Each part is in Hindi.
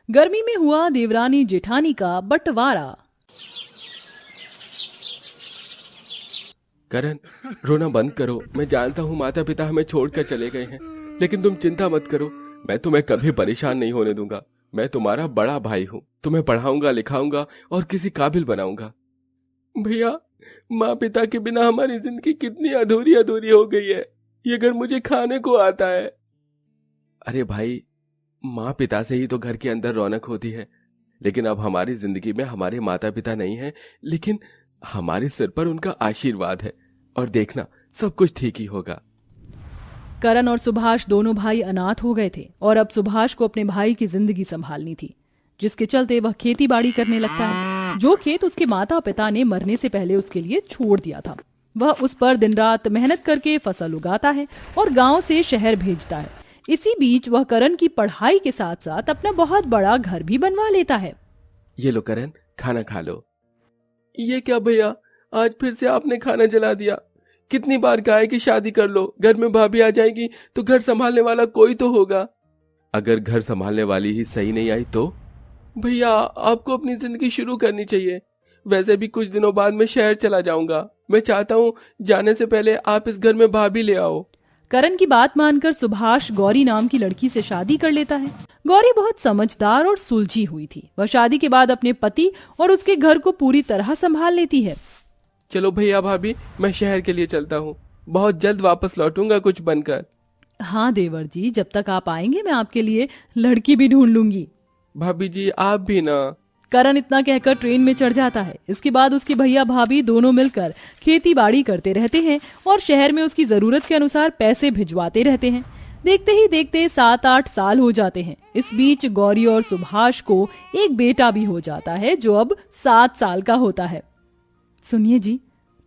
गर्मी में हुआ देवरानी जेठानी का बंटवारा। करण, रोना बंद करो। मैं जानता हूँ माता पिता हमें छोड़कर चले गए हैं, लेकिन तुम चिंता मत करो। मैं तुम्हें कभी परेशान नहीं होने दूंगा। मैं तुम्हारा बड़ा भाई हूँ। तुम्हें पढ़ाऊंगा, लिखाऊंगा और किसी काबिल बनाऊंगा। भैया, माँ पिता के बिना हमारी जिंदगी कितनी अधूरी अधूरी हो गई है। ये घर मुझे खाने को आता है। अरे भाई, माँ पिता से ही तो घर के अंदर रौनक होती है। लेकिन अब हमारी जिंदगी में हमारे माता पिता नहीं है, लेकिन हमारे सिर पर उनका आशीर्वाद है। और देखना, सब कुछ ठीक ही होगा। करण और सुभाष दोनों भाई अनाथ हो गए थे और अब सुभाष को अपने भाई की जिंदगी संभालनी थी, जिसके चलते वह खेती बाड़ी करने लगता है। जो खेत उसके माता पिता ने मरने से पहले उसके लिए छोड़ दिया था, वह उस पर दिन रात मेहनत करके फसल उगाता है और गांव से शहर भेजता है। इसी बीच वह करण की पढ़ाई के साथ साथ अपना बहुत बड़ा घर भी बनवा लेता है। ये लो करण, खाना खा लो। ये क्या भैया, आज फिर से आपने खाना जला दिया। कितनी बार कहा है कि शादी कर लो, घर में भाभी आ जाएगी तो घर संभालने वाला कोई तो होगा। अगर घर संभालने वाली ही सही नहीं आई तो? भैया, आपको अपनी जिंदगी शुरू करनी चाहिए। वैसे भी कुछ दिनों बाद मैं शहर चला जाऊंगा। मैं चाहता हूँ जाने से पहले आप इस घर में भाभी ले आओ। करण की बात मानकर सुभाष गौरी नाम की लड़की से शादी कर लेता है। गौरी बहुत समझदार और सुलझी हुई थी। वह शादी के बाद अपने पति और उसके घर को पूरी तरह संभाल लेती है। चलो भैया भाभी, मैं शहर के लिए चलता हूँ। बहुत जल्द वापस लौटूंगा कुछ बनकर। हाँ देवर जी, जब तक आप आएंगे मैं आपके लिए लड़की भी ढूंढ लूंगी। भाभी जी, आप भी ना। करण इतना कहकर ट्रेन में चढ़ जाता है। इसके बाद उसके भैया भाभी दोनों मिलकर खेती बाड़ी करते रहते हैं और शहर में उसकी जरूरत के अनुसार पैसे भिजवाते रहते हैं। देखते ही देखते 7-8 साल हो जाते हैं। इस बीच गौरी और सुभाष को एक बेटा भी हो जाता है, जो अब 7 साल का होता है। सुनिए जी,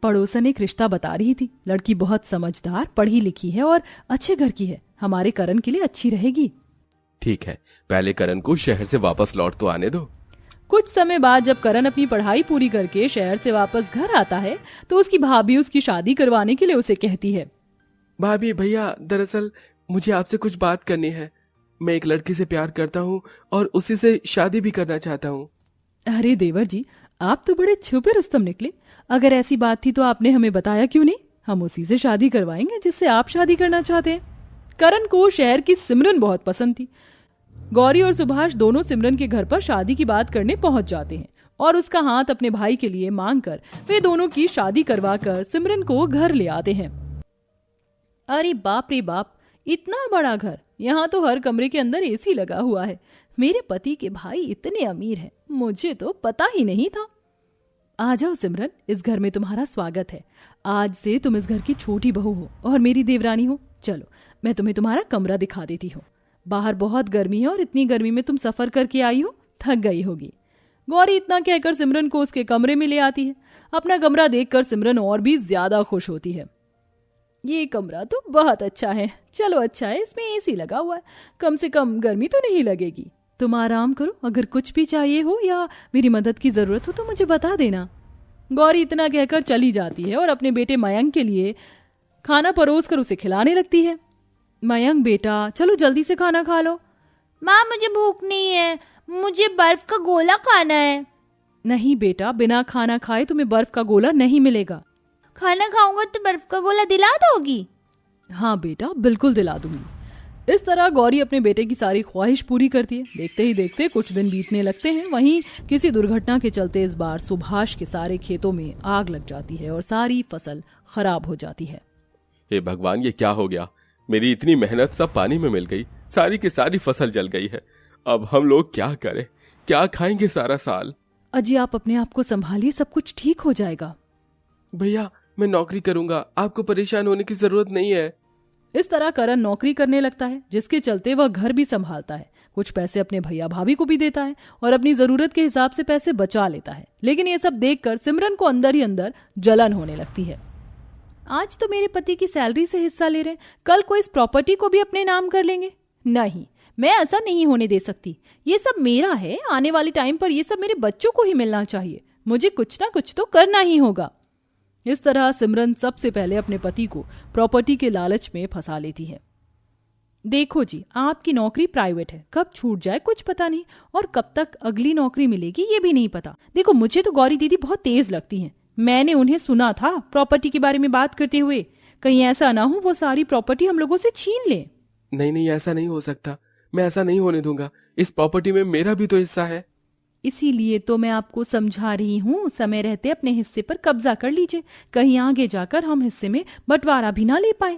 पड़ोसन एक रिश्ता बता रही थी। लड़की बहुत समझदार, पढ़ी लिखी है और अच्छे घर की है। हमारे करण के लिए अच्छी रहेगी। ठीक है, पहले करण को शहर से वापस लौट तो आने दो। कुछ समय बाद जब करण अपनी पढ़ाई पूरी करके शहर से वापस घर आता है तो उसकी भाभी उसकी शादी करवाने के लिए उसे कहती है। भाभी भैया, दरअसल मुझे आपसे कुछ बात करनी है। मैं एक लड़की से प्यार करता हूँ और उसी से शादी भी करना चाहता हूँ। अरे देवर जी, आप तो बड़े छुपे रुस्तम निकले। अगर ऐसी बात थी तो आपने हमें बताया क्यों नहीं? हम उसी से शादी करवाएंगे जिससे आप शादी करना चाहते हैं। करण को शहर की सिमरन बहुत पसंद थी। गौरी और सुभाष दोनों सिमरन के घर पर शादी की बात करने पहुंच जाते हैं और उसका हाथ अपने भाई के लिए मांगकर वे दोनों की शादी करवाकर सिमरन को घर ले आते हैं। अरे बाप रे बाप, इतना बड़ा घर! यहाँ तो हर कमरे के अंदर एसी लगा हुआ है। मेरे पति के भाई इतने अमीर हैं, मुझे तो पता ही नहीं था। आ जाओ सिमरन, इस घर में तुम्हारा स्वागत है। आज से तुम इस घर की छोटी बहू हो और मेरी देवरानी हो। चलो, मैं तुम्हें तुम्हारा कमरा दिखा देती हूँ। बाहर बहुत गर्मी है और इतनी गर्मी में तुम सफर करके आई हो, थक गई होगी। गौरी इतना कहकर सिमरन को उसके कमरे में ले आती है। अपना कमरा देखकर सिमरन और भी ज्यादा खुश होती है। ये कमरा तो बहुत अच्छा है। चलो अच्छा है, इसमें एसी लगा हुआ है, कम से कम गर्मी तो नहीं लगेगी। तुम आराम करो, अगर कुछ भी चाहिए हो या मेरी मदद की जरूरत हो तो मुझे बता देना। गौरी इतना कहकर चली जाती है और अपने बेटे मयंक के लिए खाना परोस कर उसे खिलाने लगती है। मयंक बेटा, चलो जल्दी से खाना खा लो। माँ, मुझे भूख नहीं है, मुझे बर्फ का गोला खाना है। नहीं बेटा, बिना खाना खाए तुम्हें बर्फ का गोला नहीं मिलेगा। खाना खाऊंगा तो बर्फ का गोला दिला दोगी? हाँ बेटा, बिल्कुल दिला दूंगी। इस तरह गौरी अपने बेटे की सारी ख्वाहिश पूरी करती है। देखते ही देखते कुछ दिन बीतने लगते हैं। वहीं किसी दुर्घटना के चलते इस बार सुभाष के सारे खेतों में आग लग जाती है और सारी फसल खराब हो जाती है। हे भगवान, ये क्या हो गया? मेरी इतनी मेहनत सब पानी में मिल गई। सारी की सारी फसल जल गई है। अब हम लोग क्या करें? क्या खाएंगे सारा साल? अजी, आप अपने आप को संभालिए, सब कुछ ठीक हो जाएगा। भैया, मैं नौकरी करूंगा, आपको परेशान होने की जरूरत नहीं है। इस तरह करण नौकरी करने लगता है, जिसके चलते वह घर भी संभालता है। कुछ पैसे अपने भैया भाभी को भी देता है और अपनी जरूरत के हिसाब से पैसे बचा लेता है। लेकिन ये सब देखकर सिमरन को अंदर ही अंदर जलन होने लगती है। आज तो मेरे पति की सैलरी से हिस्सा ले रहे हैं, कल को इस प्रॉपर्टी को भी अपने नाम कर लेंगे। नहीं, मैं ऐसा नहीं होने दे सकती। ये सब मेरा है, आने वाले टाइम पर ये सब मेरे बच्चों को ही मिलना चाहिए। मुझे कुछ ना कुछ तो करना ही होगा। इस तरह सिमरन सबसे पहले अपने पति को प्रॉपर्टी के लालच में फंसा लेती है। देखो जी, आपकी नौकरी प्राइवेट है, कब छूट जाए कुछ पता नहीं, और कब तक अगली नौकरी मिलेगी ये भी नहीं पता। देखो, मुझे तो गौरी दीदी बहुत तेज लगती हैं। मैंने उन्हें सुना था प्रॉपर्टी के बारे में बात करते हुए। कहीं ऐसा ना हो वो सारी प्रॉपर्टी हम लोगों से छीन ले। नहीं, ऐसा नहीं हो सकता। मैं ऐसा नहीं होने दूंगा। इस प्रॉपर्टी में मेरा भी तो हिस्सा है। इसीलिए तो मैं आपको समझा रही हूँ, समय रहते अपने हिस्से पर कब्जा कर लीजिए, कहीं आगे जाकर हम हिस्से में बंटवारा भी ना ले पाए।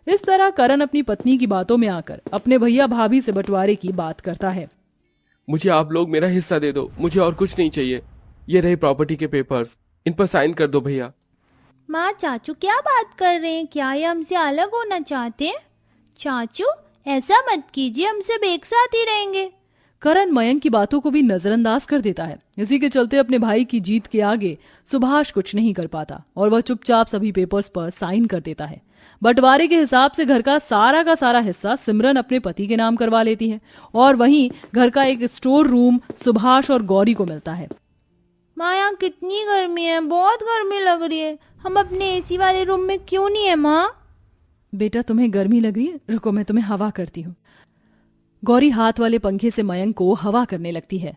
इस तरह करण अपनी पत्नी की बातों में आकर अपने भैया भाभी से बंटवारे की बात करता है। मुझे आप लोग मेरा हिस्सा दे दो, मुझे और कुछ नहीं चाहिए। ये रहे प्रॉपर्टी के पेपर्स, इन पर साइन कर दो भैया। माँ, चाचू क्या बात कर रहे हैं? क्या ये हमसे अलग होना चाहते हैं? चाचू, ऐसा मत कीजिए, हम सब एक साथ ही रहेंगे। करण मयंक की बातों को भी नजरअंदाज कर देता है। इसी के चलते अपने भाई की जीत के आगे सुभाष कुछ नहीं कर पाता और वह चुपचाप सभी पेपर्स पर साइन कर देता है। बंटवारे के हिसाब से घर का सारा हिस्सा सिमरन अपने पति के नाम करवा लेती है और वहीं घर का एक स्टोर रूम सुभाष और गौरी को मिलता है। माँ, यहाँ कितनी गर्मी है, बहुत गर्मी लग रही है। हम अपने एसी वाले रूम में क्यों नहीं है माँ? बेटा, तुम्हें गर्मी लग रही है? रुको, मैं तुम्हें हवा करती हूँ। गौरी हाथ वाले पंखे से मयंक को हवा करने लगती है।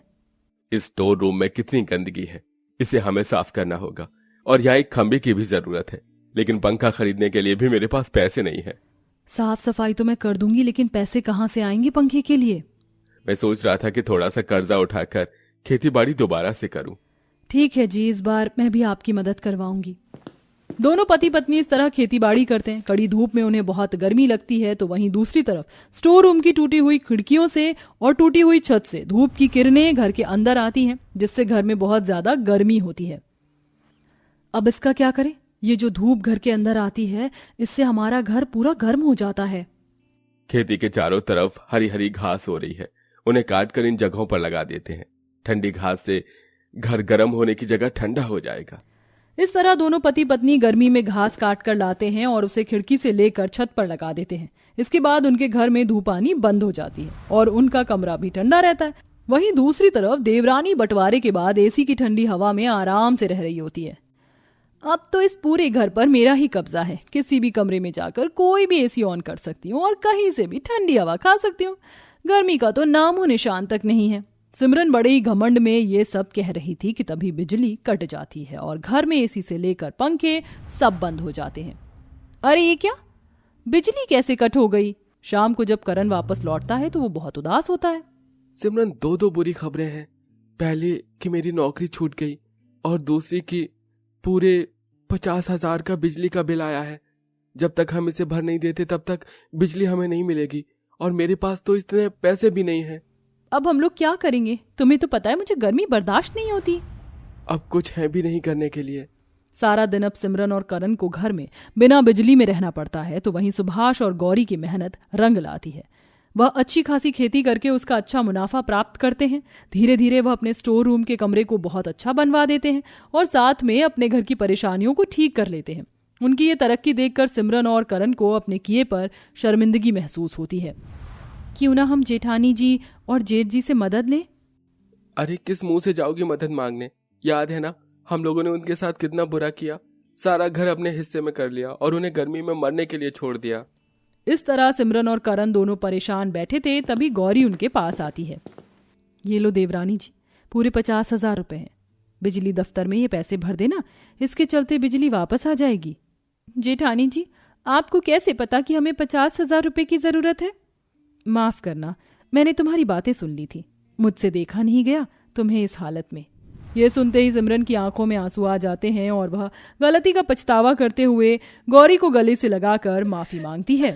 इस स्टोर रूम में कितनी गंदगी है, इसे हमें साफ करना होगा। और यहाँ एक खंबे की भी जरूरत है, लेकिन पंखा खरीदने के लिए भी मेरे पास पैसे नहीं है। साफ सफाई तो मैं कर दूंगी, लेकिन पैसे कहाँ से आएंगे पंखे के लिए? मैं सोच रहा था कि थोड़ा सा कर्जा उठाकर खेती बाड़ी दोबारा से करूं। ठीक है जी, इस बार मैं भी आपकी मदद करवाऊंगी। दोनों पति पत्नी इस तरह खेती बाड़ी करते हैं। कड़ी धूप में उन्हें बहुत गर्मी लगती है, तो वहीं दूसरी तरफ स्टोर रूम की टूटी हुई खिड़कियों से और टूटी हुई छत से धूप की किरणें घर के अंदर आती हैं, जिससे घर में बहुत ज्यादा गर्मी होती है। अब इसका क्या करें? ये जो धूप घर के अंदर आती है, इससे हमारा घर पूरा गर्म हो जाता है। खेती के चारों तरफ हरी हरी घास हो रही है, उन्हें काट कर इन जगहों पर लगा देते हैं। ठंडी घास से घर गर्म होने की जगह ठंडा हो जाएगा। इस तरह दोनों पति पत्नी गर्मी में घास काट कर लाते हैं और उसे खिड़की से लेकर छत पर लगा देते हैं। इसके बाद उनके घर में धूप आनी बंद हो जाती है और उनका कमरा भी ठंडा रहता है। वहीं दूसरी तरफ देवरानी बंटवारे के बाद एसी की ठंडी हवा में आराम से रह रही होती है। अब तो इस पूरे घर पर मेरा ही कब्जा है। किसी भी कमरे में जाकर कोई भी एसी ऑन कर सकती हूँ और कहीं से भी ठंडी हवा खा सकती हूँ। गर्मी का तो नामो निशान तक नहीं है। सिमरन बड़े ही घमंड में ये सब कह रही थी कि तभी बिजली कट जाती है और घर में एसी से लेकर पंखे सब बंद हो जाते हैं। अरे ये क्या, बिजली कैसे कट हो गई? शाम को जब करण वापस लौटता है तो वो बहुत उदास होता है। सिमरन, दो बुरी खबरें हैं। पहली कि मेरी नौकरी छूट गई और दूसरी कि पूरे 50,000 का बिजली का बिल आया है। जब तक हम इसे भर नहीं देते तब तक बिजली हमें नहीं मिलेगी और मेरे पास तो इतने पैसे भी नहीं हैं। अब हम लोग क्या करेंगे? तुम्हें तो पता है मुझे गर्मी बर्दाश्त नहीं होती। अब कुछ है भी नहीं करने के लिए। सारा दिन अब सिमरन और करण को घर में बिना बिजली में रहना पड़ता है, तो वहीं सुभाष और गौरी की मेहनत रंग लाती है। वह अच्छी खासी खेती करके उसका अच्छा मुनाफा प्राप्त करते हैं। धीरे धीरे वह अपने स्टोर रूम के कमरे को बहुत अच्छा बनवा देते हैं और साथ में अपने घर की परेशानियों को ठीक कर लेते हैं। उनकी ये तरक्की देखकर सिमरन और करण को अपने किए पर शर्मिंदगी महसूस होती है। क्यों ना हम जेठानी जी और जेठ जी से मदद लें? अरे किस मुंह से जाओगी मदद मांगने? याद है ना, हम लोगों ने उनके साथ कितना बुरा किया। सारा घर अपने हिस्से में कर लिया और उन्हें गर्मी में मरने के लिए छोड़ दिया। इस तरह सिमरन और करण दोनों परेशान बैठे थे, तभी गौरी उनके पास आती है। ये लो देवरानी जी, पूरे 50,000 रुपए हैं। बिजली दफ्तर में ये पैसे भर देना, इसके चलते बिजली वापस आ जाएगी। जेठानी जी, आपको कैसे पता कि हमें 50,000 रुपए की जरूरत है? माफ करना, मैंने तुम्हारी बातें सुन ली थी, मुझसे देखा नहीं गया तुम्हें इस हालत में। ये सुनते ही सिमरन की आंखों में आंसू आ जाते हैं और वह गलती का पछतावा करते हुए गौरी को गले से लगाकर माफी मांगती है।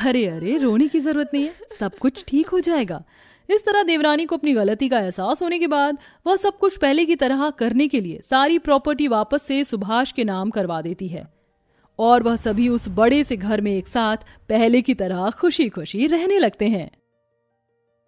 अरे रोने की जरूरत नहीं है, सब कुछ ठीक हो जाएगा। इस तरह देवरानी को अपनी गलती का एहसास होने के बाद वह सब कुछ पहले की तरह करने के लिए सारी प्रॉपर्टी वापस से सुभाष के नाम करवा देती है और वह सभी उस बड़े से घर में एक साथ पहले की तरह खुशी खुशी रहने लगते हैं।